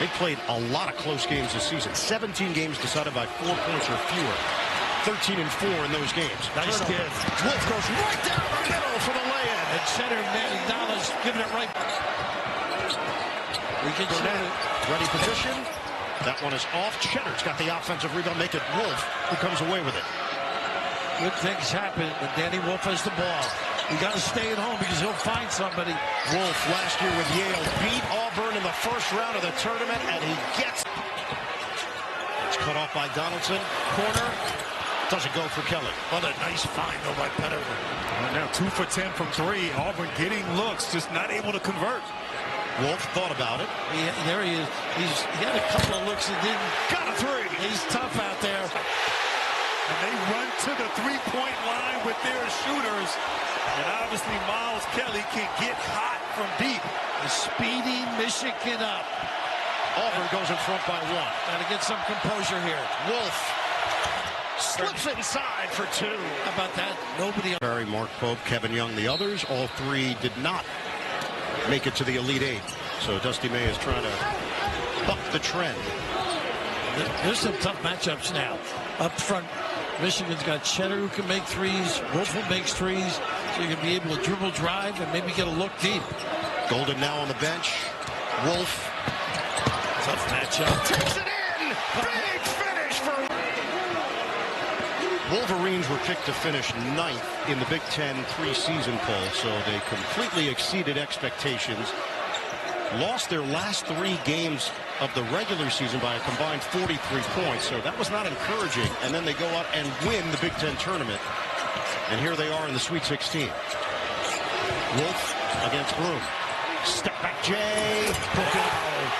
They played a lot of close games this season. 17 games decided by 4 points or fewer. 13-4 in those games. Nice give. Wolf goes right down the middle for the lay-in. And center McDonald's giving it right. We can see it. Ready position. That one is off. Cheddar's got the offensive rebound. Make it Wolf who comes away with it. Good things happen when Danny Wolf has the ball. You got to stay at home because he'll find somebody. Wolf last year with Yale beat Auburn in the first round of the tournament, and he gets. It's cut off by Donaldson. Corner. Doesn't go for Kelly. What a nice find though by Pettifer. And now 2 for 10 from 3. Auburn getting looks, just not able to convert. Wolf thought about it. There he is. He had a couple of looks and didn't. Got a 3. He's tough out there. And they run to the 3-point line with their shooters. And obviously Miles Kelly can get hot from deep. The speeding Michigan up. Auburn goes in front by 1. Got to get some composure here. Wolf slips inside for 2. How about that? Nobody. Barry, Mark Pope, Kevin Young, the others, all 3 did not make it to the Elite 8. So Dusty May is trying to buck the trend. There's some tough matchups now. Up front, Michigan's got Cheddar who can make threes. Wolf who makes threes. So you can be able to dribble, drive, and maybe get a look deep. Golden now on the bench. Wolf. Tough matchup. Takes it in. Big finish for. Wolverines were picked to finish 9th in the Big Ten preseason poll, so they completely exceeded expectations. Lost their last 3 games of the regular season by a combined 43 points, so that was not encouraging. And then they go out and win the Big Ten tournament, and here they are in the Sweet 16. Wolf against Broom. Step back, Jay. Wow.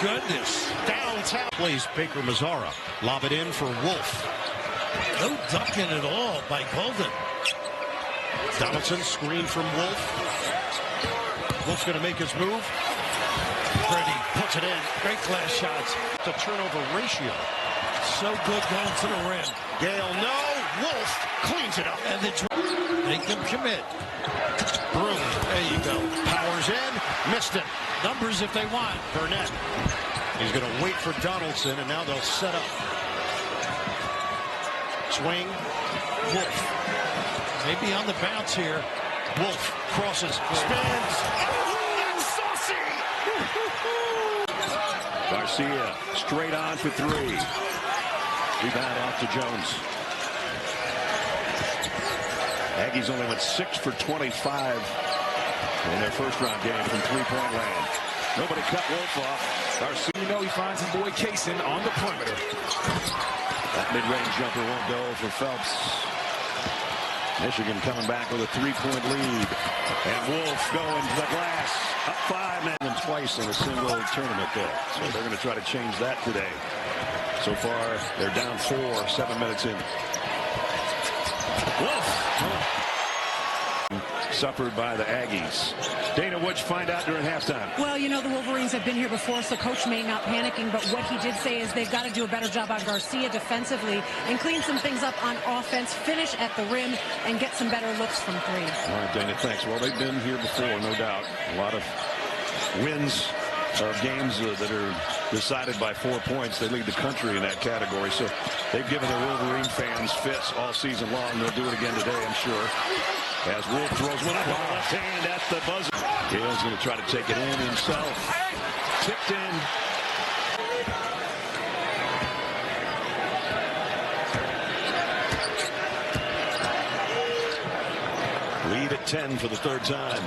Goodness. Downtown plays Baker Mazzara. Lob it in for Wolf. No ducking at all by Golden. Donaldson screen from Wolf. Wolf's going to make his move. Pretty. Puts it in. Great glass shots. The turnover ratio. So good going to the rim. Gale, no. Wolf cleans it up. And make them commit. Broom. There you go. Powers in. Missed it. Numbers if they want. Burnett. He's going to wait for Donaldson, and now they'll set up. Swing. Wolf. Maybe on the bounce here. Wolf crosses. Spins. Oh, that's saucy. Garcia straight on for 3. Rebound off to Jones. Aggies only went 6 for 25 in their first round game from 3-point land. Nobody cut Wolf off. Garcia. You know he finds his boy Kaysen on the perimeter. That mid-range jumper won't go for Phelps. Michigan coming back with a 3-point lead. And Wolf going to the glass. Up 5 men twice in a single tournament there. So they're going to try to change that today. So far, they're down 4, 7 minutes in. Wolf! Suffered by the Aggies. Dana, what'd you find out during halftime? Well, you know, the Wolverines have been here before, so Coach May not panicking, but what he did say is they've got to do a better job on Garcia defensively and clean some things up on offense, finish at the rim, and get some better looks from 3. All right, Dana, thanks. Well, they've been here before, no doubt. A lot of wins of games that are decided by 4 points. They lead the country in that category, so they've given their Wolverine fans fits all season long. They'll do it again today, I'm sure. As Wolf throws one up on the left hand at the buzzer. Gale's going to try to take it in himself. Tipped in. Lead at 10 for the 3rd time.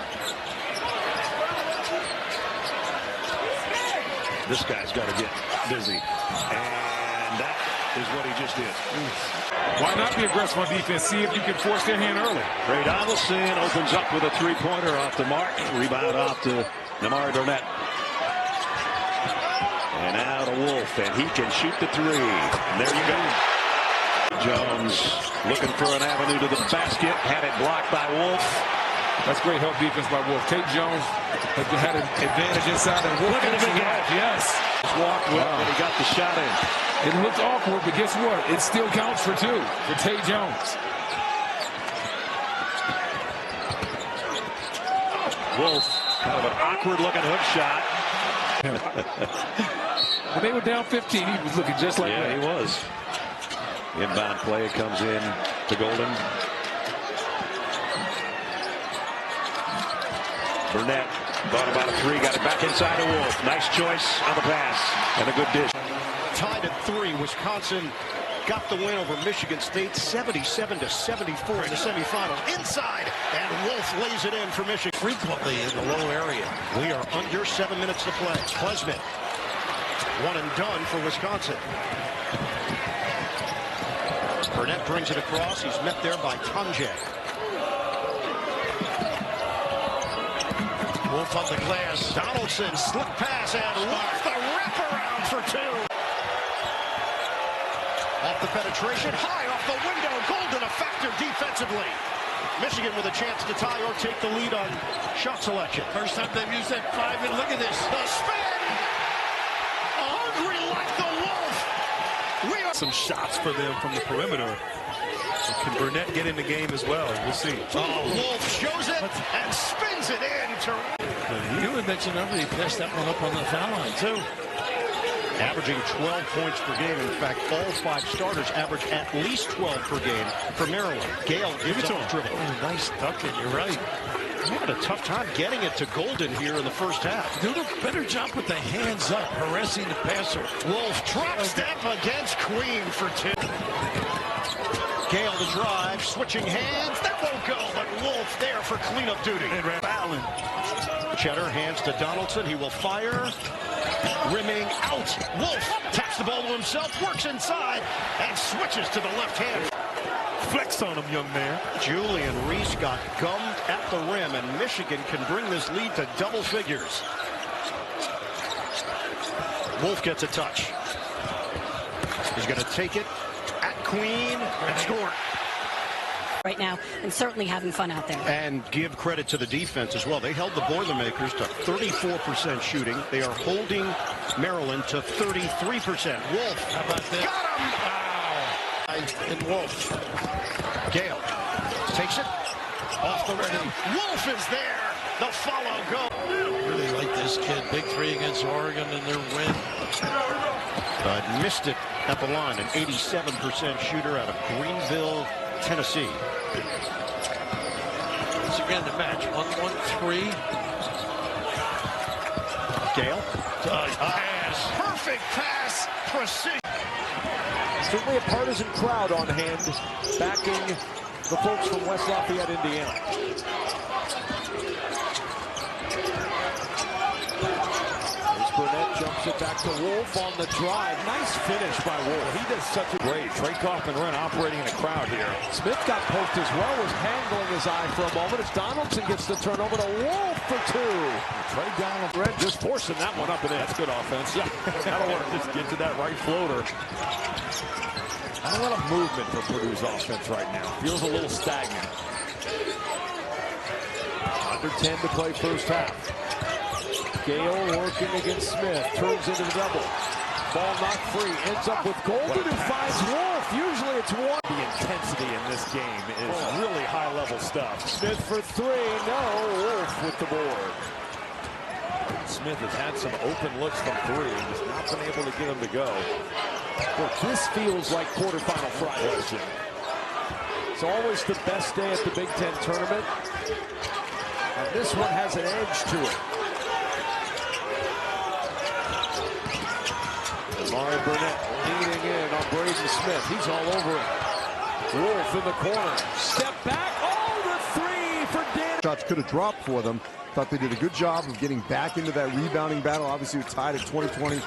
This guy's got to get busy. And that is what he just did. Why not be aggressive on defense? See if you can force their hand early. Ray Donaldson opens up with a 3-pointer off the mark. Rebound off to Namari Burnett. And now to Wolf, and he can shoot the 3. And there you go. Jones looking for an avenue to the basket. Had it blocked by Wolf. That's great help defense by Wolf. Tate Jones had an advantage inside, and Wolf finishes it off. Yes. Just walked with it, and he got the shot in. It looked awkward, but guess what? It still counts for 2 for Tate Jones. Wolf, kind of an awkward looking hook shot. they were down 15, he was looking just like that. Yeah, he was. Inbound play comes in to Golden. Burnett thought about a three, got it back inside to Wolf. Nice choice on the pass and a good dish. Tied at 3. Wisconsin got the win over Michigan State, 77-74 in the semifinal. Inside, and Wolf lays it in for Michigan. Frequently in the low area. We are under 7 minutes to play. Klesmit, one and done for Wisconsin. Burnett brings it across. He's met there by Tanjay. Wolf on the glass. Donaldson, slip pass, and Wolf the wraparound for 2. Off the penetration, high off the window. Golden effective defensively. Michigan with a chance to tie or take the lead on shot selection. First time they've used that 5, and look at this. The spin! Hungry like the Wolf. We are Some shots for them from the perimeter. Can Burnett get in the game as well? We'll see. Oh, Wolf shows it and spins it in. You had mentioned earlier, he passed that one up on the foul line, too. Averaging 12 points per game. In fact, all 5 starters average at least 12 per game for Maryland. Gale gives up the dribble. Oh, nice ducking, you're right. He had a tough time getting it to Golden here in the first half. Doing a better job with the hands up, harassing the passer. Wolf drop step against Queen for 2. Gale the drive, switching hands. That won't go, but Wolf there for cleanup duty. Fouling. Cheddar hands to Donaldson. He will fire. Rimming out. Wolf taps the ball to himself, works inside, and switches to the left hand. Flex on him, young man. Julian Reese got gummed at the rim, and Michigan can bring this lead to double figures. Wolf gets a touch. He's going to take it at Queen and score. Right now, and certainly having fun out there. And give credit to the defense as well. They held the Boilermakers to 34% shooting. They are holding Maryland to 33%. Wolf, How about that? got him! Wow. And Wolf. Gale takes it off the rim. Wolf is there. The follow go. Really like this kid. Big 3 against Oregon in their win. Missed it at the line. An 87% shooter out of Greenville, Tennessee. Once again, the match. 1-1-3. Gale. Pass. Perfect pass. Precision. Certainly a partisan crowd on hand backing the folks from West Lafayette, Indiana. Burnett jumps it back to Wolf on the drive. Nice finish by Wolf. He does such a great. Trey Kaufman-Renn operating in a crowd here. Smith got poked as well, was handling his eye for a moment as Donaldson gets the turnover to Wolf for 2. Trey Donaldson just forcing that one up and in. That's good offense. Yeah, that'll work. Just get to that right floater. Not a lot of movement for Purdue's offense right now. Feels a little stagnant. Under 10 to play first half. Gale working against Smith, turns into the double. Ball knocked free, ends up with Golden, who finds Wolf. Usually it's one. The intensity in this game is really high-level stuff. Smith for 3, no. Wolf with the board. Smith has had some open looks from 3 and has not been able to get them to go. But this feels like quarterfinal Friday. It's always the best day at the Big Ten tournament. And this one has an edge to it. Mari Burnett leaning in on Braden Smith. He's all over it. Wolf in the corner. Step back. Oh, the 3 for Dan. Shots could have dropped for them. Thought they did a good job of getting back into that rebounding battle. Obviously, we're tied at 20-20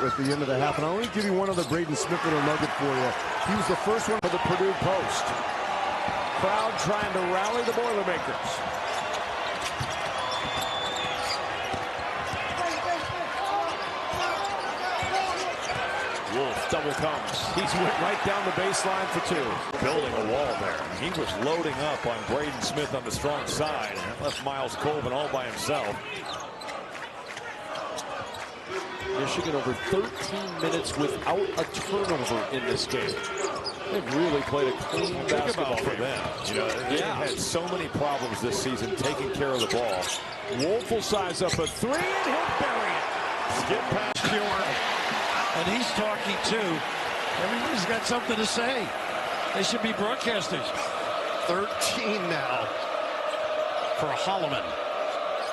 at the end of the half. And I'll only give you one other Braden Smith little nugget for you. He was the first one for the Purdue post. Crowd trying to rally the Boilermakers. Wolf double comes. He's went right down the baseline for 2. Building a wall there. He was loading up on Braden Smith on the strong side. And that left Miles Colvin all by himself. Michigan over 13 minutes without a turnover in this game. They've really played a clean basketball for them. You know, they've had so many problems this season taking care of the ball. Wolf will size up a 3 and he'll bury it. Skip past Pure. And he's talking too. Everybody's got something to say. They should be broadcasters. 13 now for Holloman.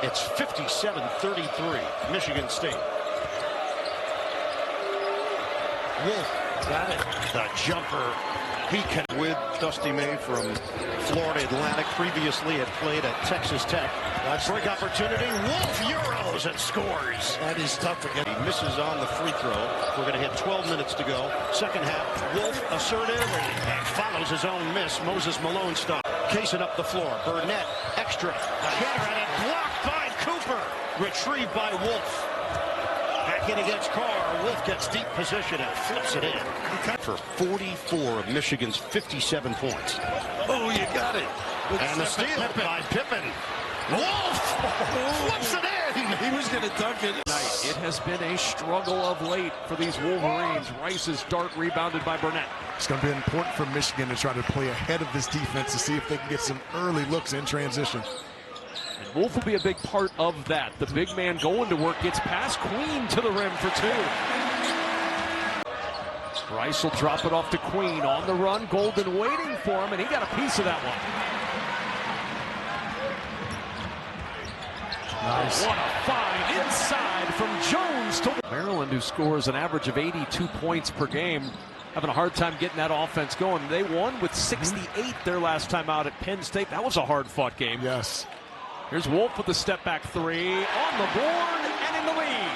It's 57-33, Michigan State. Wolf got it. The jumper. He can with Dusty May from Florida Atlantic. Previously had played at Texas Tech. Break opportunity. Wolf Euros and scores. That is tough again. He misses on the free throw. We're going to hit 12 minutes to go. Second half. Wolf assertive and follows his own miss. Moses Malone stop. Kaysen up the floor. Burnett extra. Header and it blocked by Cooper. Retrieved by Wolf. Back in against Carr. Wolf gets deep position and flips it in. For 44 of Michigan's 57 points. Oh, you got it. And the steal by Pippen. Wolf flips it in. He was going to dunk it. It has been a struggle of late for these Wolverines. Rice's dart rebounded by Burnett. It's going to be important for Michigan to try to play ahead of this defense to see if they can get some early looks in transition. And Wolf will be a big part of that. The big man going to work, gets past Queen to the rim for two. Rice will drop it off to Queen on the run. Golden waiting for him, and he got a piece of that one. Nice. What a find inside from Jones to Maryland, who scores an average of 82 points per game. Having a hard time getting that offense going. They won with 68 their last time out at Penn State. That was a hard-fought game. Yes. Here's Wolf with the step-back three on the board and in the lead.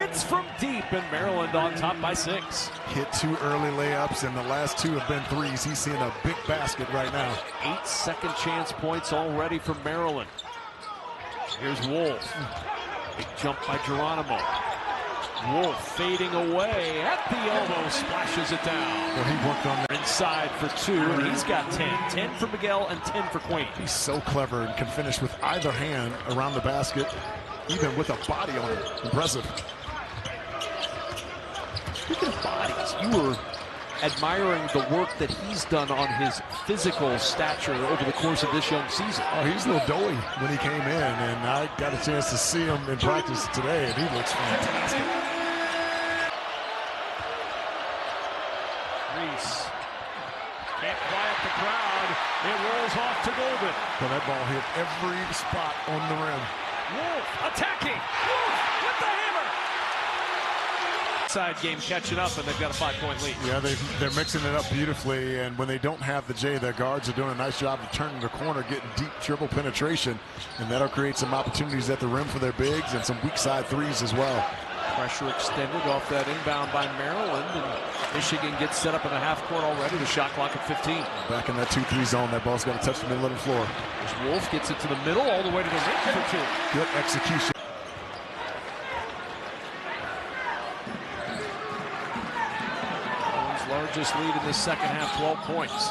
It's from deep, and Maryland on top by 6. Hit 2 early layups, and the last 2 have been threes. He's seeing a big basket right now. 8 second chance points already from Maryland. Here's Wolf. Big jump by Geronimo. Wolf fading away at the elbow, splashes it down. Well, he worked on that. Inside for 2, and he's got 10. 10 for Miguel and 10 for Queen. He's so clever and can finish with either hand around the basket, even with a body on it. Impressive. Speaking of bodies, you were admiring the work that he's done on his physical stature over the course of this young season. Oh, he's a little doughy when he came in, and I got a chance to see him in practice today, and he looks fantastic. Reese can't quiet the crowd. It rolls off to Golden. But that ball hit every spot on the rim. Wolf attacking. Wolf with the hammer. Side game catching up, and they've got a 5-point lead. Yeah, they're mixing it up beautifully, and when they don't have the J, their guards are doing a nice job of turning the corner, getting deep dribble penetration, and that'll create some opportunities at the rim for their bigs and some weak side threes as well. Pressure extended off that inbound by Maryland, and Michigan gets set up in the half court already. The shot clock at 15. Back in that 2-3 zone, that ball's got to touch the middle of the floor. As Wolf gets it to the middle, all the way to the rim for 2. Good execution. Largest lead in the second half, 12 points.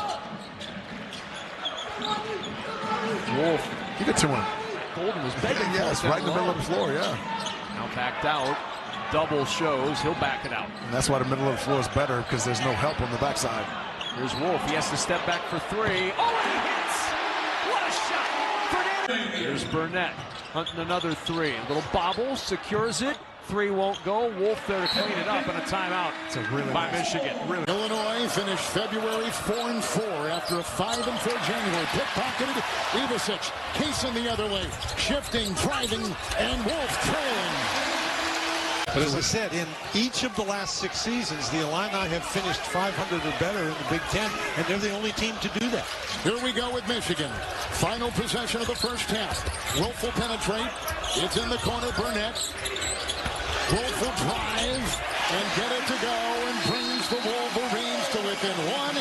Wolf. Give it to him. Golden was begging. Yes, right in the middle of the floor, yeah. Now backed out. Double shows. He'll back it out. And that's why the middle of the floor is better, because there's no help on the backside. Here's Wolf. He has to step back for 3. Oh, and he hits! What a shot! Burnett. Here's Burnett hunting another 3. Little bobble, secures it. 3 won't go. Wolf there to clean it up, and a timeout by Michigan. Illinois finished February 4-4 after a 5-4 January. Pickpocketed Ivasic. Kaysen the other way. Shifting, driving, and Wolf trailing. But as I said, in each of the last 6 seasons, the Illini have finished 500 or better in the Big Ten, and they're the only team to do that. Here we go with Michigan. Final possession of the first half. Wolf will penetrate. It's in the corner, Burnett. Wolf will drive and get it to go and brings the Wolverines to within 1.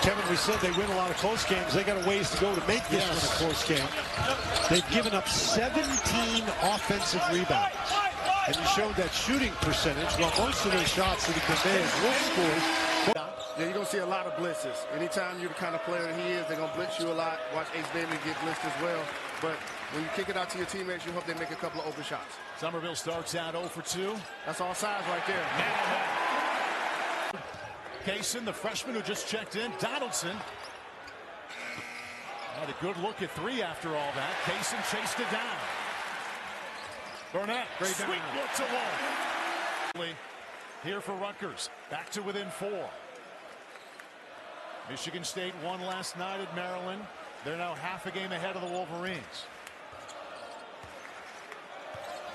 Kevin, we said they win a lot of close games. They got a ways to go to make this one a close game. They've given up 17 offensive rebounds. And you showed that shooting percentage. Well, most of their shots that have been there, Wolf scores. Yeah, you're going to see a lot of blitzes. Anytime you're the kind of player that he is, they're going to blitz you a lot. Watch Ace Bailey get blitzed as well. But when you kick it out to your teammates, you hope they make a couple of open shots. Somerville starts out 0 for 2. That's all sides right there. Kaysen, the freshman who just checked in. Donaldson had a good look at 3 after all that. Kaysen chased it down. Burnett, great sweet look to Wolf. here for Rutgers. Back to within 4. Michigan State won last night at Maryland. They're now half a game ahead of the Wolverines.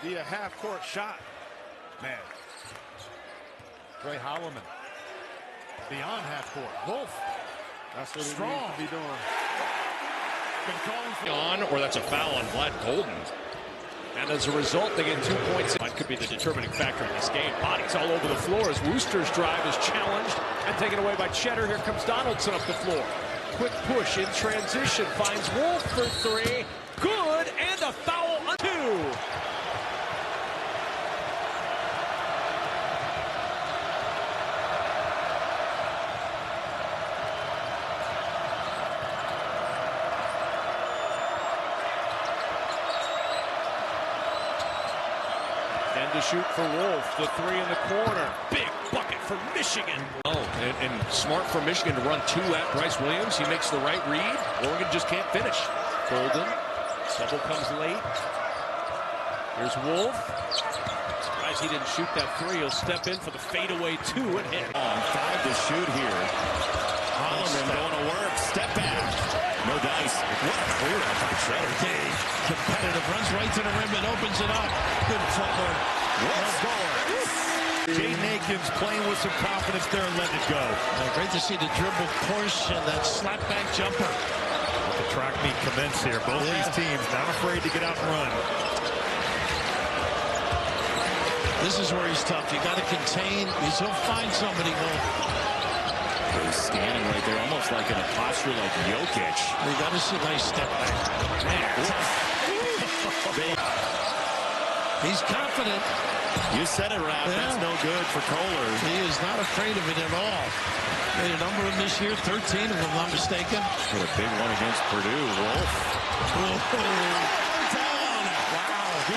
The half-court shot. Man. Trey Holloman. Beyond half-court. Wolf. That's what Strong. he needs to be doing. Been calling for on, or that's a foul on Vlad Golden. And as a result, they get 2 points. That could be the determining factor in this game. Bodies all over the floor as Wooster's drive is challenged and taken away by Cheddar. Here comes Donaldson up the floor. Quick push in transition. Finds Wolf for 3. Good, and a foul on 2. And to shoot for Wolf, the 3 in the corner. Big bucket for Michigan. Oh, and smart for Michigan to run 2 at Bryce Williams. He makes the right read. Oregon just can't finish. Golden. Double comes late. Here's Wolf. Surprised he didn't shoot that 3. He'll step in for the fadeaway 2 and hit. 5 to shoot here. Holloman going to work. Step back. No dice. What a clear up by Cheddar. Competitive. Runs right to the rim and opens it up. Good footwork. Jaden Akins playing with some confidence there and letting it go. Great to see the dribble push and that slapback jumper. Let the track meet commence here. Both these teams not afraid to get out and run. This is where he's tough. You got to contain. He'll find somebody. He's standing right there, almost like in a posture like Jokic. You got to see a nice step back. He's confident. You said it, Rap. That's no good for Kohler. He is not afraid of it at all. Made a number of them this year, 13 if I'm not mistaken. Hit a big one against Purdue. Wolf.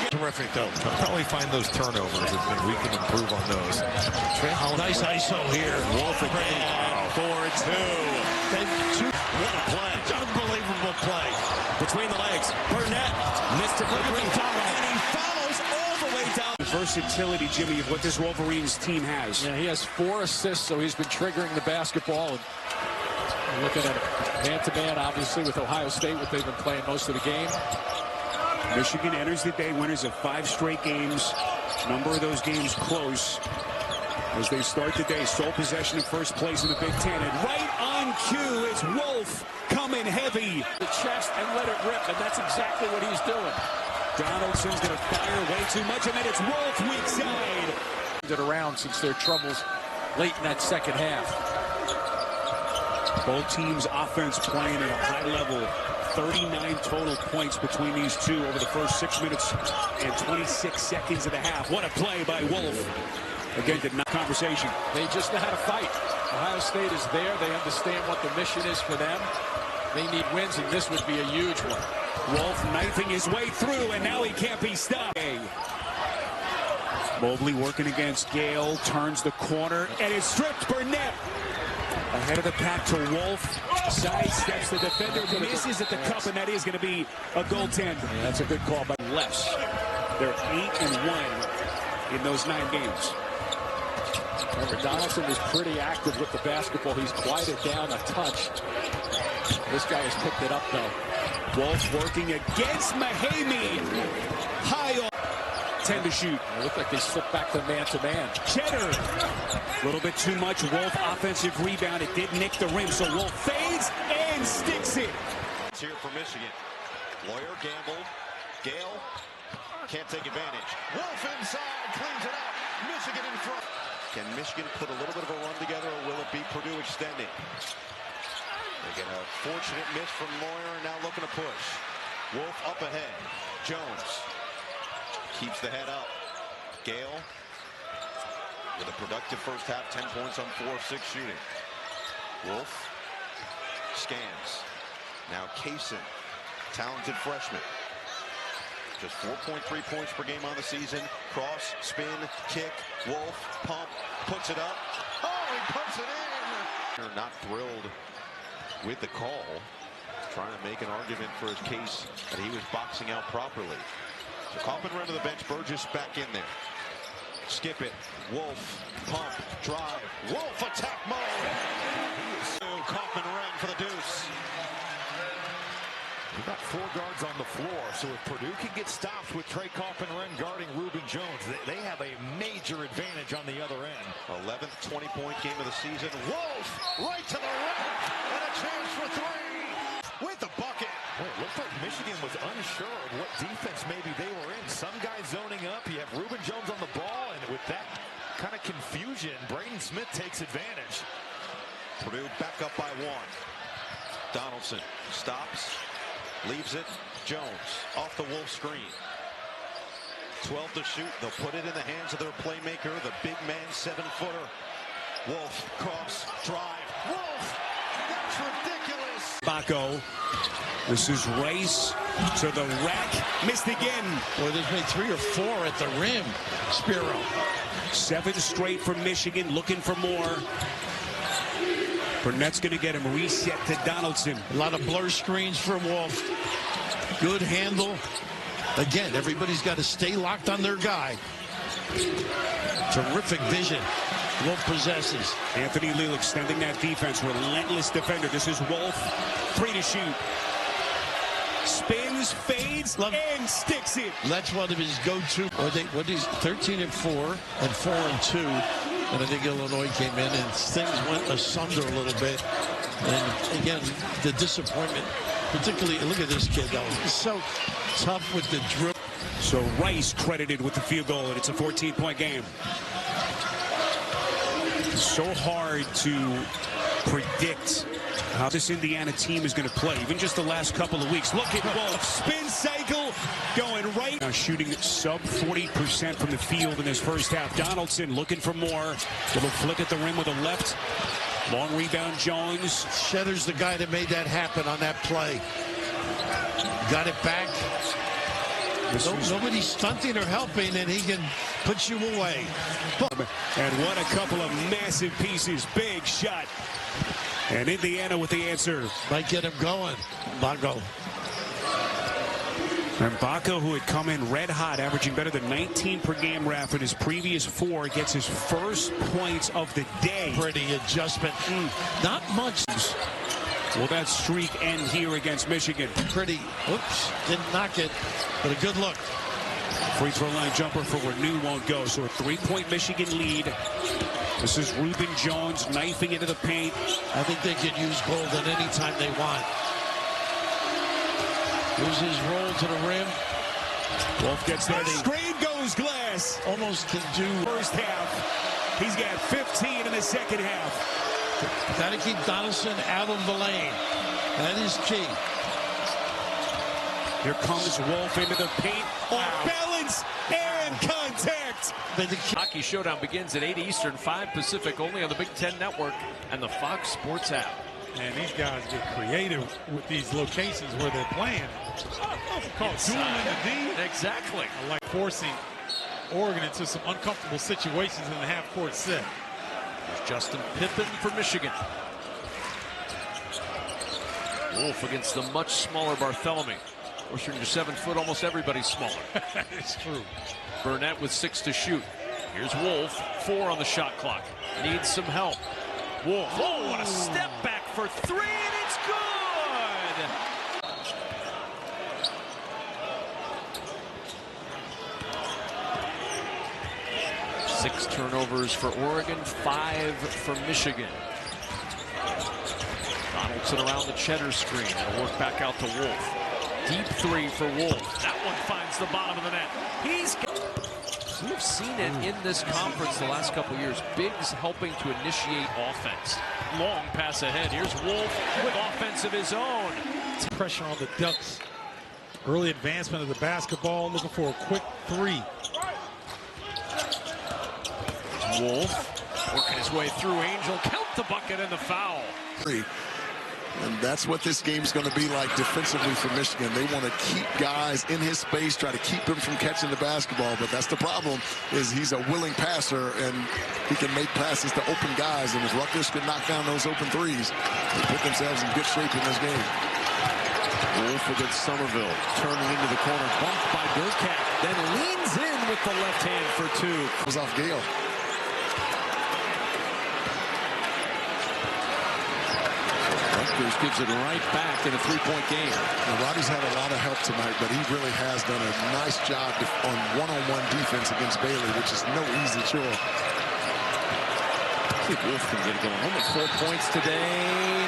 Terrific, though. I'll probably find those turnovers and we can improve on those. Nice ISO here. Wolf again. 4-2. What a play. Unbelievable play. Between the legs. Burnett missed it. And he follows all the way down. Versatility, Jimmy, of what this Wolverines team has. Yeah, he has 4 assists, so he's been triggering the basketball. And looking at it man-to-man, obviously, with Ohio State, what they've been playing most of the game. Michigan enters the day winners of 5 straight games. Number of those games close. As they start the day, sole possession of first place in the Big Ten. And right on cue is Wolf coming heavy. The chest and let it rip, and that's exactly what he's doing. Donaldson's going to fire way too much, and then it's Wolf weak side. It around since their troubles late in that second half. Both teams' offense playing at a high level. 39 total points between these two over the first 6 minutes and 26 seconds of the half. What a play by Wolf. Again, did not conversation. They just know how to fight. Ohio State is there. They understand what the mission is for them. They need wins, and this would be a huge one. Wolf knifing his way through, and now he can't be stopped. Mobley working against Gale, turns the corner, and is stripped. Burnett ahead of the pack to Wolf. Sidesteps the defender, misses at the cup, and that is going to be a goaltend. Yeah, that's a good call by Les. They're 8-1 in those 9 games. Remember, Donaldson was pretty active with the basketball. He's quieted down a touch. This guy has picked it up, though. Wolf working against Mahamy. High on. 10 to shoot. It looked like they slipped back to man-to-man. Cheddar. A little bit too much. Wolf offensive rebound. It did nick the rim, so Wolf fades and sticks it. It's here for Michigan. Lawyer gambled. Gale can't take advantage. Wolf inside, cleans it up. Michigan in front. Can Michigan put a little bit of a run together, or will it be Purdue extending? They get a fortunate miss from Lawyer, and now looking to push. Wolf up ahead. Jones keeps the head up. Gale with a productive first half, 10 points on 4 of 6 shooting. Wolf scans. Now Kaysen, talented freshman. Just 4.3 points per game on the season. Cross, spin, kick, Wolf, pump, puts it up. Oh, he puts it in! They're not thrilled with the call. Trying to make an argument for his case that he was boxing out properly. So Kaufman ran to the bench, Burgess back in there. skip it. Wolf, pump, drive. Wolf, attack mode. Kaufman-Renn for the deuce. We've got 4 guards on the floor, so if Purdue can get stops with Trey Kaufman-Renn guarding Reuben Jones, they have a major advantage on the other end. 11th 20-point game of the season. Wolf, right to the rack, and a chance for 3 with the bucket. Well, it looked like Michigan was unsure of what defense maybe they were in. Some guys zoning up. You have Reuben Jones on the ball, and with that kind of confusion, Braden Smith takes advantage. Purdue back up by 1. Donaldson stops. Leaves it. Jones off the Wolf screen. 12 to shoot. They'll put it in the hands of their playmaker, the big man 7-footer. Wolf, cross, drive. Wolf! That's ridiculous! Baco. This is Rice to the rack. Missed again. Boy, there's been 3 or 4 at the rim. Spiro. 7 straight from Michigan, looking for more. Burnett's going to get him reset to Donaldson. A lot of blur screens for Wolf. Good handle. Again, everybody's got to stay locked on their guy. Terrific vision. Wolf possesses. Anthony Leal extending that defense. Relentless defender. This is Wolf. 3 to shoot. Spins, fades, and sticks it. That's one of his go-to. What he's 13 and 4 and 4 and 2. And I think Illinois came in and things went asunder a little bit. And again, the disappointment, particularly, look at this kid though. He's so tough with the drill. So Rice credited with the field goal, and it's a 14-point game. So hard to predict how this Indiana team is going to play, even just the last couple of weeks. Look at Wolf, spin cycle, going right. Now shooting sub 40% from the field in his first half. Donaldson looking for more. Little flick at the rim with a left. Long rebound, Jones. Shedder's the guy that made that happen on that play. Got it back. Nobody's stunting or helping, and he can put you away. And what a couple of massive pieces. Big shot. And Indiana with the answer. Might get him going. Baco. And Baco, who had come in red hot, averaging better than 19 per game ref in his previous 4, gets his first points of the day. Pretty adjustment. Not much. Will that streak end here against Michigan? Pretty. Oops. Didn't knock it, but a good look. Free throw line jumper for Renew won't go. So a 3-point Michigan lead. This is Reuben Jones knifing into the paint. I think they can use Golden anytime they want. Here's his roll to the rim. Wolf gets there. Screen goes glass. Almost can do. First half. He's got 15 in the second half. Got to keep Donaldson out of the lane. That is key. Here comes Wolf into the paint. Off balance and contact. Hockey Showdown begins at 8 Eastern, 5 Pacific, only on the Big Ten Network and the Fox Sports app. And these guys get creative with these locations where they're playing. Called dueling in the D. Exactly. I like forcing Oregon into some uncomfortable situations in the half-court set. There's Justin Pippen for Michigan. Wolf against the much smaller Bartholomew. Of course, you're 7 foot, almost everybody's smaller. It's true. Burnett with 6 to shoot. Here's Wolf, 4 on the shot clock. Needs some help. Wolf, oh, what a step back for 3, and it's good! 6 turnovers for Oregon, 5 for Michigan. Donaldson around the Cheddar screen. It'll work back out to Wolf. Deep 3 for Wolf. That one finds the bottom of the net. We've seen it in this conference the last couple years. Bigs helping to initiate offense. Long pass ahead. Here's Wolf with offense of his own. Pressure on the Ducks. Early advancement of the basketball. Looking for a quick 3. Wolf working his way through. Angel count the bucket and the foul. And that's what this game's going to be like defensively for Michigan. They want to keep guys in his space, try to keep him from catching the basketball. But that's the problem, is he's a willing passer, and he can make passes to open guys. And if Rutgers could knock down those open threes, they put themselves in good shape in this game. Wolf against Somerville. Turning into the corner. Bumped by Burkett. Then leans in with the left hand for two. It was off Gale. Rutgers gives it right back in a three-point game. Now, Roddy's had a lot of help tonight, but he really has done a nice job on one-on-one defense against Bailey, which is no easy chore. See if Wolf can get it going. Only 4 points today.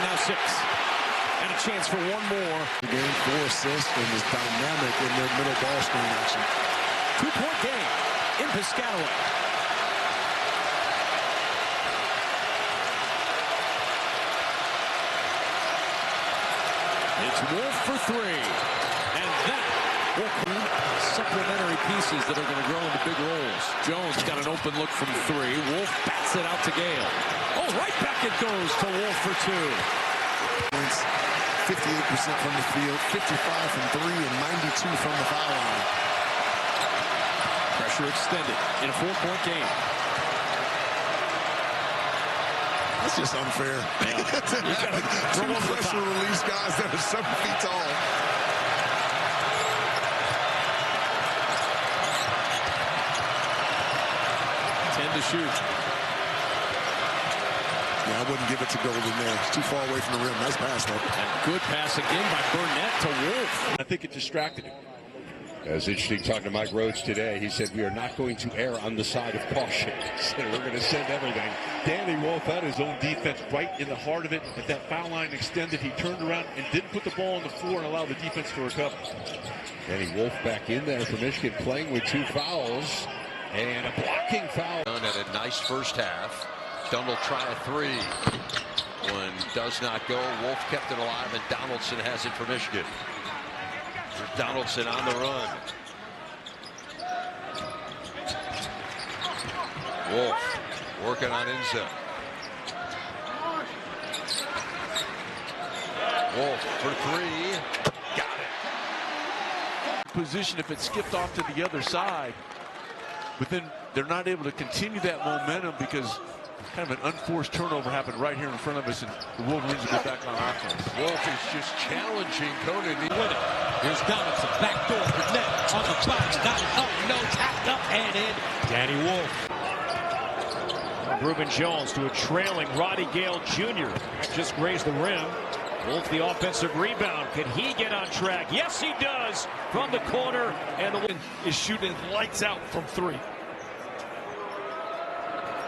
Now 6. And a chance for one more. Game 4 assists and is dynamic in their middle ball screen action. 2-point game in Piscataway. It's Wolf for 3. And that will create supplementary pieces that are going to grow into big roles. Jones got an open look from 3. Wolf bats it out to Gale. Oh, right back it goes to Wolf for 2. 58% from the field, 55 from 3, and 92 from the foul line. Pressure extended in a 4-point game. That's just unfair. Yeah. You got two pressure release guys that are 7 feet tall. To shoot. Yeah, I wouldn't give it to Golden there. It's too far away from the rim. Nice pass, though. And good pass again by Burnett to Wolf. I think it distracted him. As interesting talking to Mike Rhodes today, he said we are not going to err on the side of caution. He said we're going to send everything. Danny Wolf had his own defense right in the heart of it. At that foul line extended, he turned around and didn't put the ball on the floor and allow the defense to recover. Danny Wolf back in there for Michigan, playing with 2 fouls. And a blocking foul. At a nice first half. Dunn will try a 3. One does not go. Wolf kept it alive, and Donaldson has it for Michigan. There's Donaldson on the run. Wolf working on Enza. Wolf for 3. Got it. Position if it skipped off to the other side. But then they're not able to continue that momentum because kind of an unforced turnover happened right here in front of us, and the Wolverines will get back on offense. Wolf is just challenging Conan. Here's Donaldson, backdoor for net on the box. Got it up, no, tapped up and in. Danny Wolf. Reuben Jones to a trailing Roddy Gale Jr. Just grazed the rim. Wolf the offensive rebound. Can he get on track? Yes, he does. From the corner, and the win is shooting lights out from 3.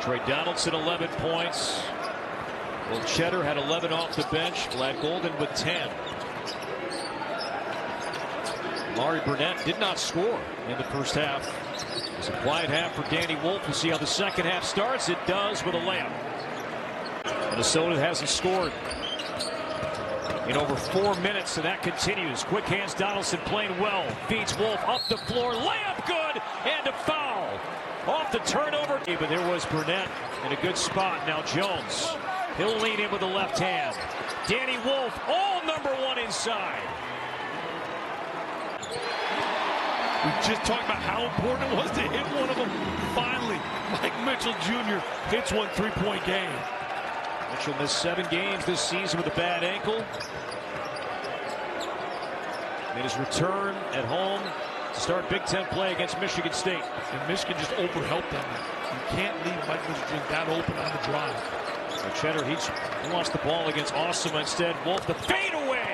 Trey Donaldson 11 points. Will Cheddar had 11 off the bench. Glad Golden with 10. Laurie Burnett did not score in the first half. It's a quiet half for Danny Wolf. We'll see how the second half starts. It does with a layup. Minnesota hasn't scored in over 4 minutes, and that continues. Quick hands, Donaldson playing well. Feeds Wolf up the floor. Layup good, and a foul. Off the turnover. But there was Burnett in a good spot. Now Jones. He'll lean in with the left hand. Danny Wolf, all number 1 inside. We just talked about how important it was to hit one of them. Finally, Mike Mitchell Jr. hits one 3-point game. Mitchell missed 7 games this season with a bad ankle. Made his return at home to start Big Ten play against Michigan State. And Michigan just overhelped them. You can't leave Mike Mitchell that open on the drive. So Cheddar, he wants the ball against Awesome. Instead, Wolf the fadeaway.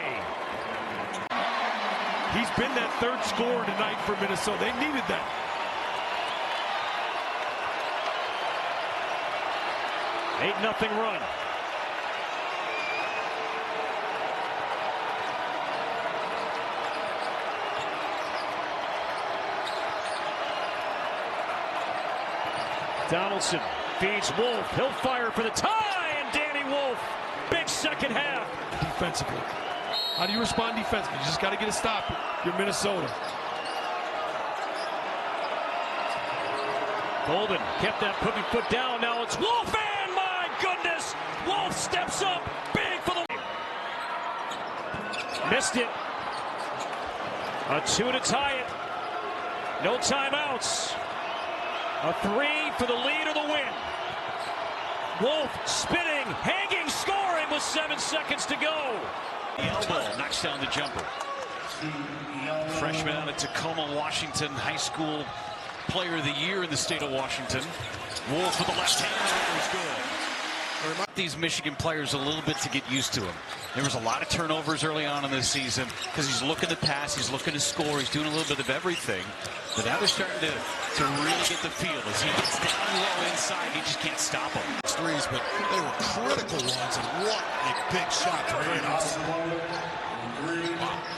He's been that third scorer tonight for Minnesota. They needed that. Eight-0 run. Donaldson feeds Wolf. He'll fire for the tie, and Danny Wolf. Big second half. Defensively. How do you respond defensively? You just got to get a stop. You're Minnesota. Golden kept that putting foot down. Now it's Wolf, and my goodness, Wolf steps up big for the missed it. A 2 to tie it. No timeouts. A 3 for the lead or the win. Wolf spinning, hanging, scoring with 7 seconds to go. The elbow knocks down the jumper. Freshman out of Tacoma, Washington, high school player of the year in the state of Washington. Wolf with the left hand is good. These Michigan players a little bit to get used to him. There was a lot of turnovers early on in this season because he's looking to pass, he's looking to score, he's doing a little bit of everything. But now they're starting to really get the feel. As he gets down low inside, he just can't stop him. Threes, but they were critical ones, and what a big shot for Great Austin.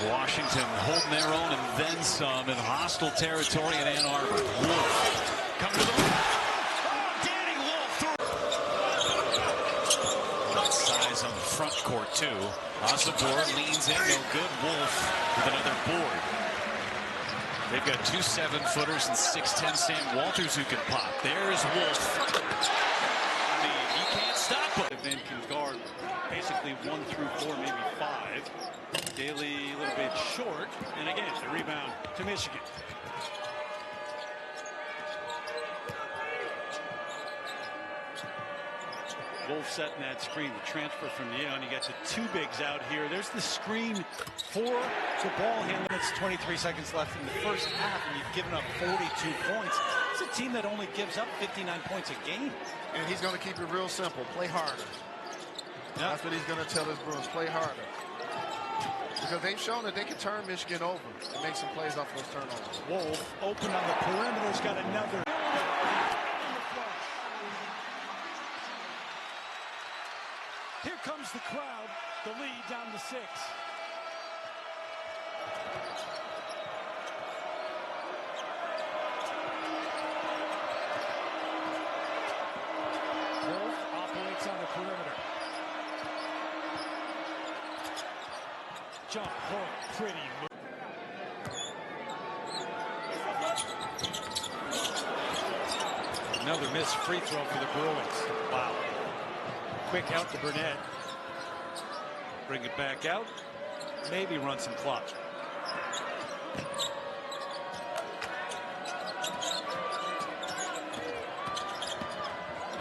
Washington holding their own and then some in hostile territory in Ann Arbor. Wolf coming to the rim. Danny Wolf through. Good size on the front court too. Off the board, leans in, no good. Wolf with another board. They've got 2 7-footers and 6'10" Sam Walters who can pop. There's Wolf. I mean, he can't stop him. Van can guard basically 1 through 4, maybe 5. Daly a little bit short, and again, the rebound to Michigan. Wolf setting that screen, the transfer from Yale, and you got the 2 bigs out here. There's the screen for the ball handler. It's 23 seconds left in the first half, and you've given up 42 points. It's a team that only gives up 59 points a game. And he's going to keep it real simple. Play harder. Yep. That's what he's going to tell his Bruins. Play harder. Because they've shown that they can turn Michigan over and make some plays off those turnovers. Wolf open on the perimeter. Has got another. Here comes the crowd. The lead down to 6. Wolf operates on the perimeter. Jump hook, pretty move. Another missed free throw for the Bruins. Wow. Quick out to Burnett. Bring it back out. Maybe run some clock.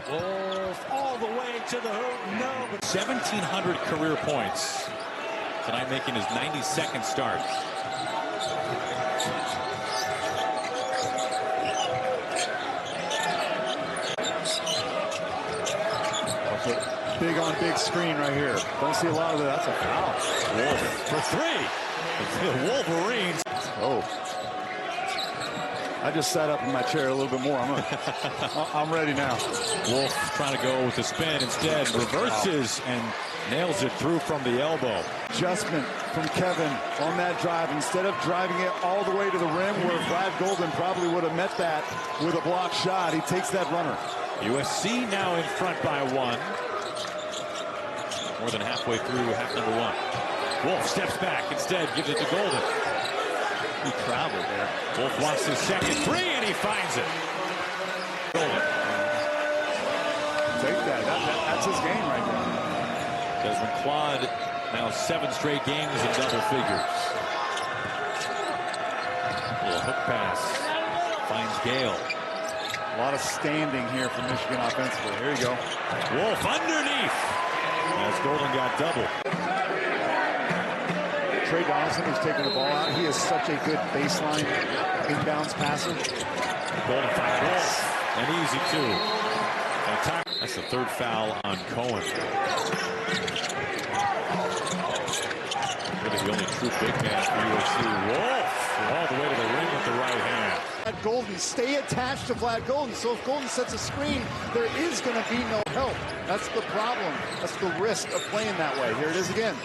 Wolf all the way to the hoop. No, but 1,700 career points. Tonight making his 92nd start. Big on big screen right here. Don't see a lot of that. That's a foul. Wolf for 3. The Wolverines. Oh. I just sat up in my chair a little bit more. I'm ready now. Wolf trying to go with the spin. Instead, reverses and nails it through from the elbow. Adjustment from Kevin on that drive. Instead of driving it all the way to the rim where Vlad Golden probably would have met that with a block shot, he takes that runner. USC now in front by 1. More than halfway through half number 1. Wolf steps back. Instead, gives it to Golden. He traveled there. Wolf wants his second 3, and he finds it. Golden. Take that. That's his game right there. Desmond Claude now 7 straight games in double figures. Little hook pass. Finds Gale. A lot of standing here for Michigan offensively. Here you go. Wolf underneath. As Golden got double. Trey Donaldson is taking the ball out. He is such a good baseline inbounds passer. Golden finds Wolf. And easy too. And time. That's the 3rd foul on Cohen. Really the only true big man for USC. Wolf all the way to the rim with the right hand. Golden, stay attached to Vlad Golden. So if Golden sets a screen, there is going to be no help. That's the problem. That's the risk of playing that way. Here it is again.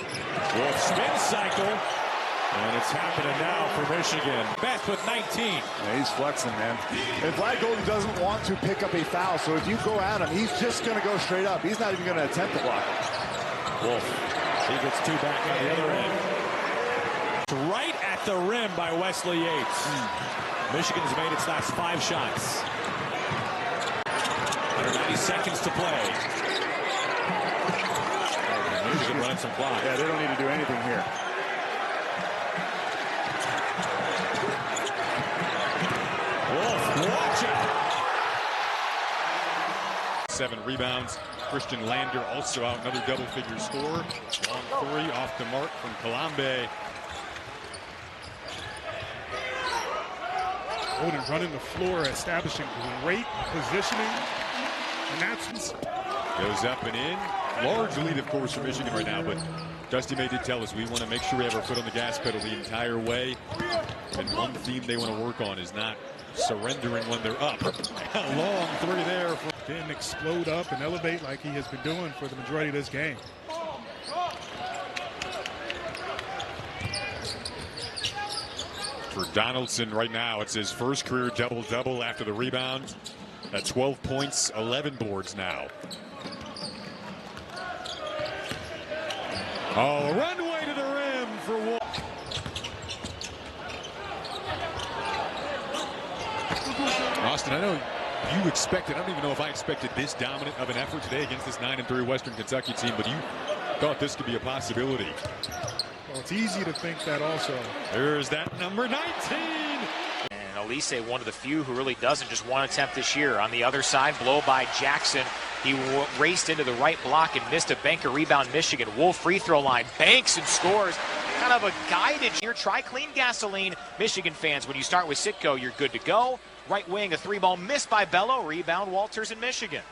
Wolf spin cycle. And it's happening now for Michigan. Beth with 19. Yeah, he's flexing, man. And Vlad Golden doesn't want to pick up a foul. So if you go at him, he's just going to go straight up. He's not even going to attempt to block it. Wolf. He gets 2 back on the other end. Right at the rim by Wesley Yates. Michigan's made its last 5 shots. Under 90 seconds to play. Michigan running some clock. Yeah, they don't need to do anything here. Wolf, watch it. 7 rebounds. Christian Lander also out, another double-figure score. Long 3 off the mark from Kalambe. Golden running the floor, establishing great positioning. And that's goes up and in. Large lead, of course, for Michigan right now, but Dusty May did tell us we want to make sure we have our foot on the gas pedal the entire way. And one theme they want to work on is not surrendering when they're up. A long three there. Then explode up and elevate like he has been doing for the majority of this game. For Donaldson right now, it's his first career double-double after the rebound. At 12 points, 11 boards now. Oh, a runway to the rim for Wolf. Austin, I know you expected, I don't even know if I expected this dominant of an effort today against this 9-3 Western Kentucky team, but you thought this could be a possibility. Well, it's easy to think that also. There's that number 19. And Elise, one of the few who really doesn't, just one attempt this year. On the other side, blow by Jackson. He raced into the right block and missed a banker rebound. Michigan. Wolf free throw line. Banks and scores. Kind of a guided here. Try clean gasoline. Michigan fans, when you start with Sitko, you're good to go. Right wing, a three-ball missed by Bello. Rebound, Walters in Michigan.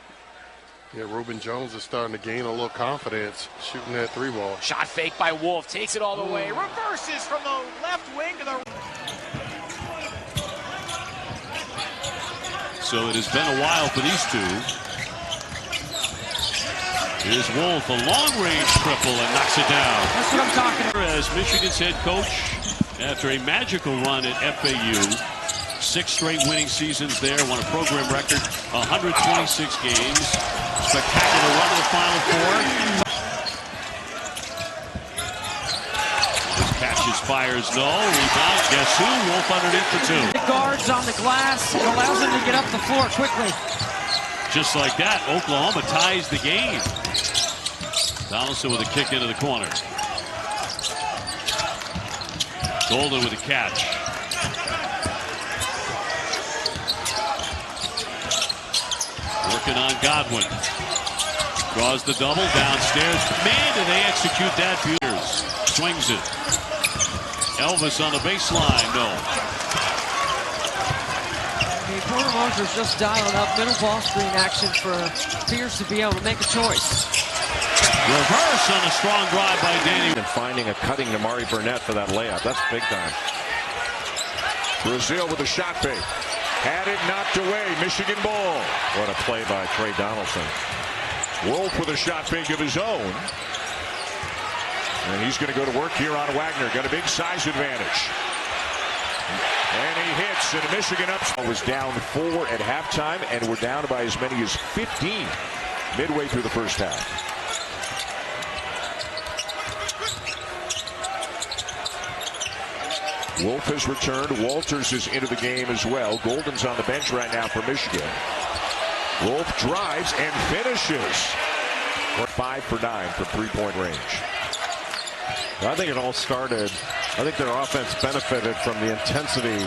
Yeah, Ruben Jones is starting to gain a little confidence shooting that three ball. Shot fake by Wolf. Takes it all the way. Reverses from the left wing to the... So it has been a while for these two. Here's Wolf, a long-range triple, and knocks it down. That's what I'm talking about. As Michigan's head coach, after a magical run at FAU, 6 straight winning seasons there, won a program record, 126 games. Spectacular run to the Final Four. Catches, fires, no. Rebound. Guess who? Wolf underneath for 2. The guards on the glass. It allows them to get up the floor quickly. Just like that, Oklahoma ties the game. Donaldson with a kick into the corner. Golden with a catch. Working on Godwin. Draws the double downstairs. Man, do they execute that. Peters swings it. Elvis on the baseline. No. The corner markers just dialing up middle ball screen action for Pierce to be able to make a choice. Reverse on a strong drive by Danny. And finding a cutting Amari Burnett for that layup. That's big time. Brazil with a shot fake. Had it knocked away. Michigan ball. What a play by Trey Donaldson. Wolf with a shot fake of his own. And he's going to go to work here on Wagner. Got a big size advantage. And he hits, and Michigan up. Was down 4 at halftime, and we're down by as many as 15 midway through the first half. Wolf has returned. Walters is into the game as well. Golden's on the bench right now for Michigan. Wolf drives and finishes. 5 for 9 from three-point range. I think it all started, I think their offense benefited from the intensity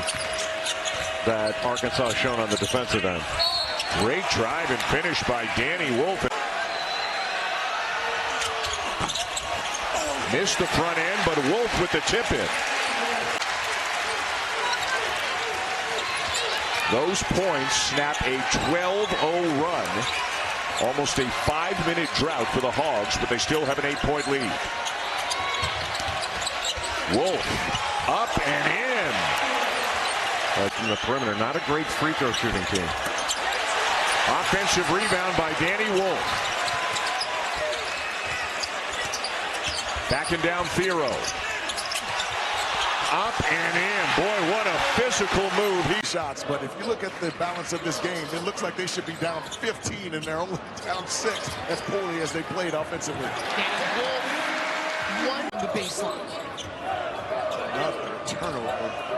that Arkansas has shown on the defensive end. Great drive and finish by Danny Wolf. Missed the front end, but Wolf with the tip in. Those points snap a 12-0 run. Almost a 5-minute drought for the Hogs, but they still have an 8-point lead. Wolf up and in. From the perimeter, not a great free throw shooting team. Offensive rebound by Danny Wolf. Backing down Thiero. Up and in. Boy, what a physical move. Shots, but if you look at the balance of this game, it looks like they should be down 15 and they're only down 6 as poorly as they played offensively. One the baseline. Another turnover.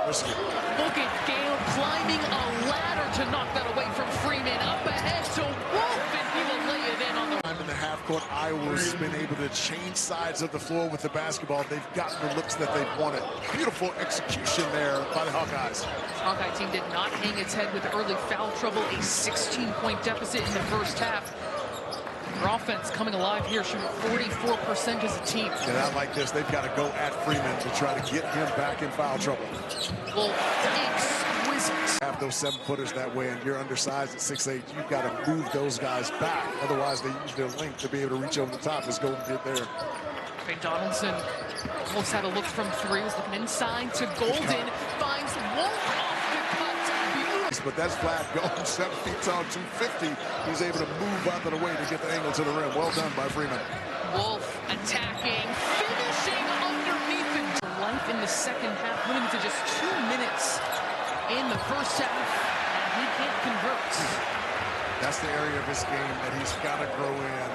Look at Gale climbing a ladder to knock that away from Freeman. Up ahead to Wolf, and he will lay it in on the... In the half court, Iowa's been able to change sides of the floor with the basketball. They've gotten the looks that they've wanted. Beautiful execution there by the Hawkeyes. Hawkeye team did not hang its head with early foul trouble. A 16-point deficit in the first half. Their offense coming alive here, shooting 44% as a team. And I like this. They've got to go at Freeman to try to get him back in foul trouble. Well, exquisite. have those 7-footers that way and you're undersized at 6'8", you've got to move those guys back. Otherwise, they use their length to be able to reach over the top as Golden did there. Trey Donaldson almost had a look from three, was looking inside to Golden, finds Wolf off the cut. But that's flat going 7 feet tall, 250. He's able to move out of the way to get the angle to the rim. Well done by Freeman. Wolf attacking, finishing underneath the life in the second half, winning to just 2 minutes in the first half, and he can't convert. That's the area of his game that he's got to grow in.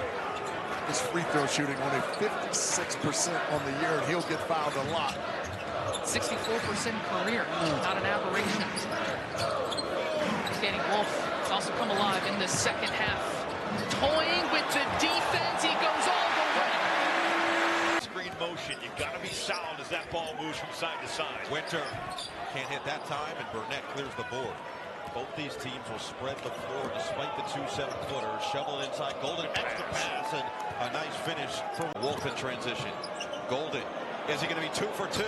His free throw shooting only 56% on the year, and he'll get fouled a lot. 64% career, not an aberration. Danny Wolf has also come alive in the second half. Toying with the defense, he goes all the way. Screen motion, you got to be solid as that ball moves from side to side. Winter can't hit that time, and Burnett clears the board. Both these teams will spread the floor despite the 2 7-footers. Shovel it inside. Golden extra pass and a nice finish for Wolf in transition. Golden, is he going to be 2 for 2?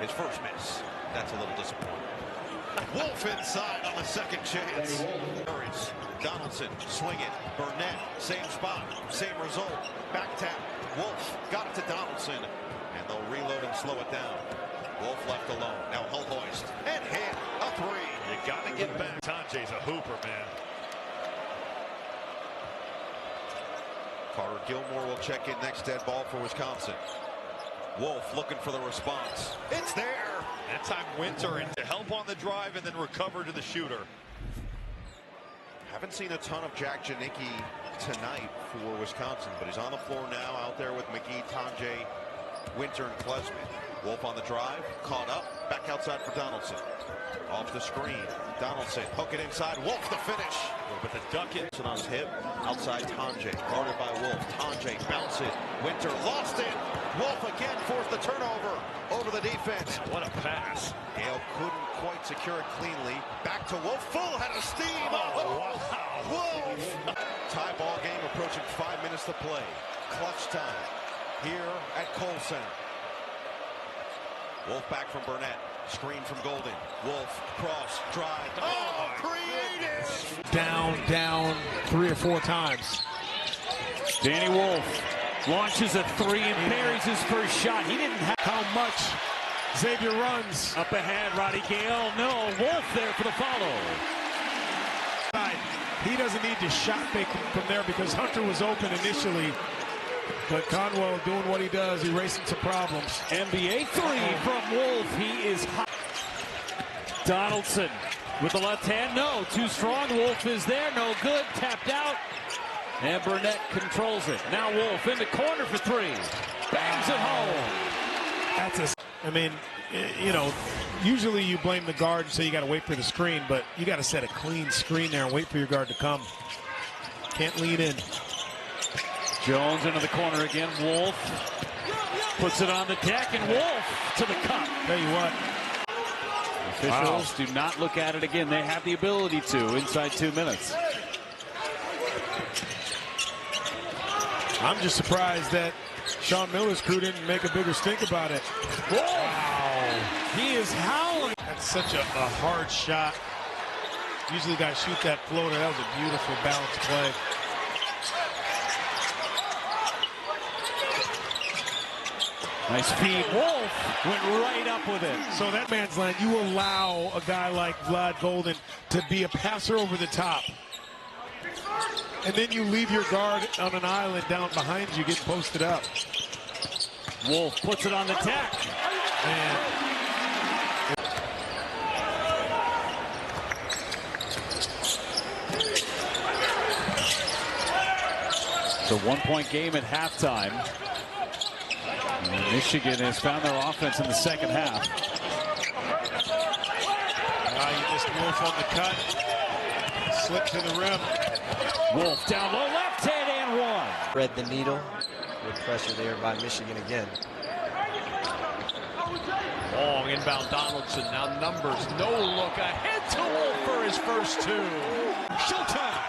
His first miss. That's a little disappointing. Wolf inside on the second chance. Donaldson swing it. Burnett, same spot, same result. Back tap. Wolf got it to Donaldson, and they'll reload and slow it down. Wolf left alone. Now Holhoist and hit a 3. You got to get back. Tanje's a hooper, man. Carter Gilmore will check in next dead ball for Wisconsin. Wolf looking for the response. It's there. That time Winter in to help on the drive and then recover to the shooter. Haven't seen a ton of Jack Janicki tonight for Wisconsin, but he's on the floor now out there with McGee, Tanjay, Winter, and Klesman. Wolf on the drive, caught up, back outside for Donaldson. Off the screen, Donaldson, hook it inside, Wolf the finish. But the duck it on his hip, outside Tanjay, guarded by Wolf. Tanjay bounce it, Winter lost it. Wolf again forced the turnover over the defense. Man, what a pass. Gale couldn't quite secure it cleanly. Back to Wolf, full head of steam. Oh, wow. Wolf! Tie ball game approaching 5 minutes to play. Clutch time here at Kohl Center. Wolf back from Burnett. Screen from Golden. Wolf, cross, drive. Oh, creative! Down 3 or 4 times. Danny Wolf launches a 3 and buries his first shot. He didn't have how much Xavier runs. Up ahead, Roddy Gale. No, Wolf there for the follow. He doesn't need to shot fake from there because Hunter was open initially. But Conwell doing what he does, erasing some problems. NBA 3 from Wolf. He is hot. Donaldson with the left hand. No, too strong. Wolf is there. No good. Tapped out. And Burnett controls it. Now Wolf in the corner for 3. Bangs it home. I mean, you know, usually you blame the guard and say you got to wait for the screen, but you got to set a clean screen there and wait for your guard to come. Can't lean in. Jones into the corner again. Wolf puts it on the deck, and Wolf to the cup. Tell you what. Officials do not look at it again. They have the ability to inside 2 minutes. I'm just surprised that Sean Miller's crew didn't make a bigger stink about it. Wow. He is howling. That's such a hard shot. Usually guys shoot that floater. That was a beautiful balanced play. Nice feed. Wolf went right up with it. So that man's line, you allow a guy like Vlad Golden to be a passer over the top. And then you leave your guard on an island down behind you getting posted up. Wolf puts it on the deck. And it's a 1-point game at halftime. And Michigan has found their offense in the second half. You just Wolf on the cut. Slip to the rim. Wolf down low, left hand and 1. Thread the needle. Good pressure there by Michigan again. Long inbound Donaldson. Now numbers. No look ahead to Wolf for his first 2. Showtime.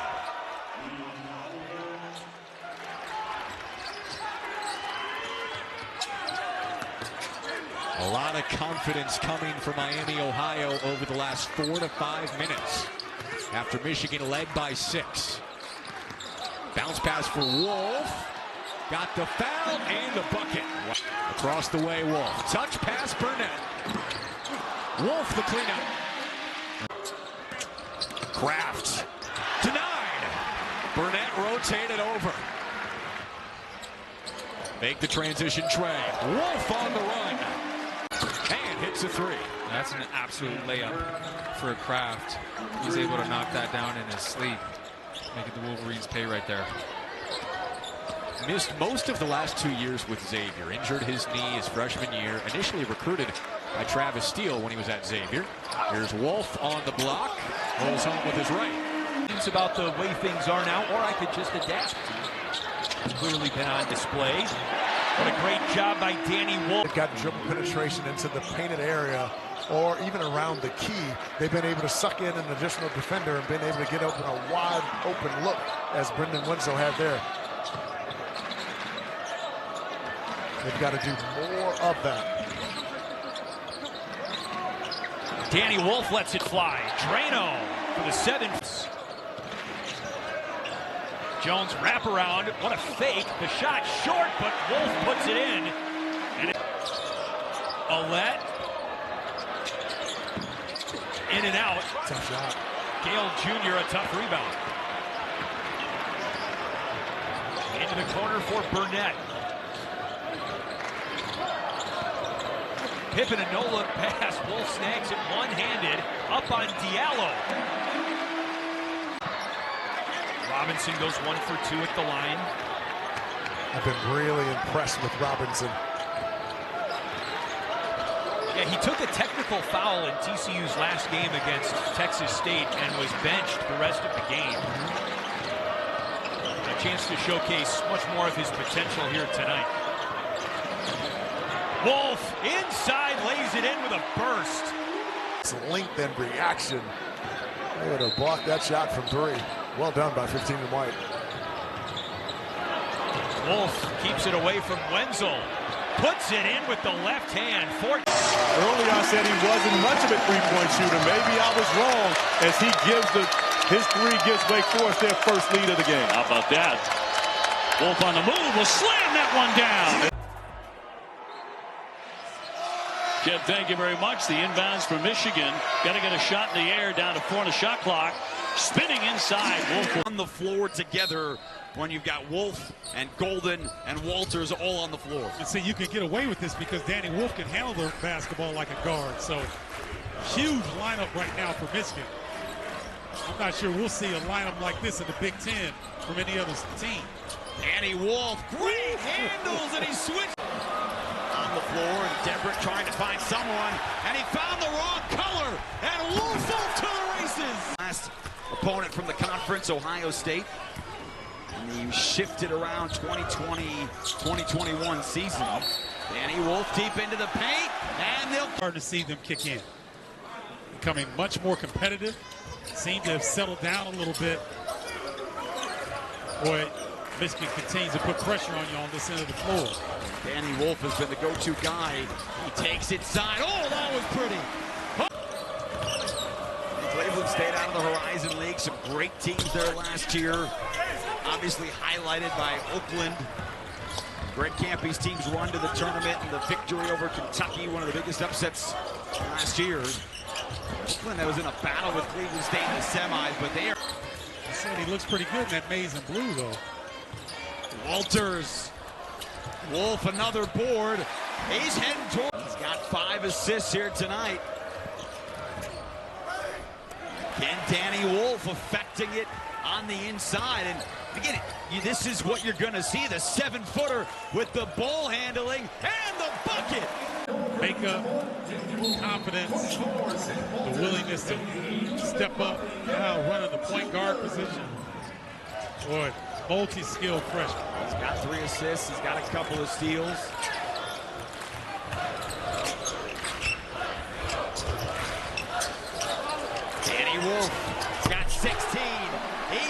A lot of confidence coming from Miami, Ohio over the last 4 to 5 minutes after Michigan led by 6. Bounce pass for Wolf. Got the foul and the bucket. Across the way, Wolf. Touch pass, Burnett. Wolf the cleanup. Kraft. Denied. Burnett rotated over. Make the transition Trey. Wolf on the run. And hits a 3. That's an absolute layup for Kraft. He's able to knock that down in his sleep. Making the Wolverines pay right there. Missed most of the last 2 years with Xavier. Injured his knee his freshman year. Initially recruited by Travis Steele when he was at Xavier. Here's Wolf on the block. Rolls home with his right. It's about the way things are now, or I could just adapt. Clearly been on display. What a great job by Danny Wolf. They've got dribble penetration into the painted area or even around the key. They've been able to suck in an additional defender and been able to get open a wide open look as Brendan Winslow had there. They've got to do more of that. Danny Wolf lets it fly. Drano for the 7th. Jones wraparound. What a fake. The shot short, but Wolf puts it in. And Alette. In and out. Tough shot. Gale Jr. a tough rebound. Into the corner for Burnett. Pippen a no-look pass. Wolf snags it one-handed up on Diallo. Robinson goes 1 for 2 at the line. I've been really impressed with Robinson. Yeah, he took a technical foul in TCU's last game against Texas State and was benched the rest of the game. A chance to showcase much more of his potential here tonight. Wolf inside, lays it in with a burst. It's length and reaction. They would have blocked that shot from 3. Well done by 15 and White. Wolf keeps it away from Wenzel. Puts it in with the left hand. Earlier I said he wasn't much of a three-point shooter. Maybe I was wrong as he gives his 3 gives Wake Forest their first lead of the game. How about that? Wolf on the move will slam that one down. Jeb, thank you very much. The inbounds for Michigan. Got to get a shot in the air down to 4 on the shot clock. Spinning inside. Wolf on the floor together when you've got Wolf and Golden and Walters all on the floor. And see, you can get away with this because Danny Wolf can handle the basketball like a guard. So huge lineup right now for Michigan. I'm not sure we'll see a lineup like this in the Big Ten from any other team. Danny Wolf, great handles, and he switched on the floor, and Debrick trying to find someone, and he found the wrong color, and Wolf off to the races. Last opponent from the conference, Ohio State. And he shifted around 2020-2021 season. Danny Wolf deep into the paint, and they'll hard to see them kick in. Becoming much more competitive. Seem to have settled down a little bit. Boy, Michigan continues to put pressure on you on this end of the floor. Danny Wolf has been the go-to guy. He takes it side. Oh, that was pretty. Cleveland stayed out of the Horizon League. Some great teams there last year. Obviously highlighted by Oakland. Greg Campy's teams run to the tournament and the victory over Kentucky, one of the biggest upsets last year. Oakland that was in a battle with Cleveland State in the semis, but they are. I said he looks pretty good in that maize and blue, though. Walters. Wolf, another board. He's heading toward. He's got 5 assists here tonight. Again, Danny Wolf affecting it on the inside. And again, this is what you're going to see, the 7-footer with the ball handling and the bucket. Makeup, confidence, the willingness to step up, now running the point guard position. Boy, multi-skilled freshman. He's got 3 assists. He's got a couple of steals.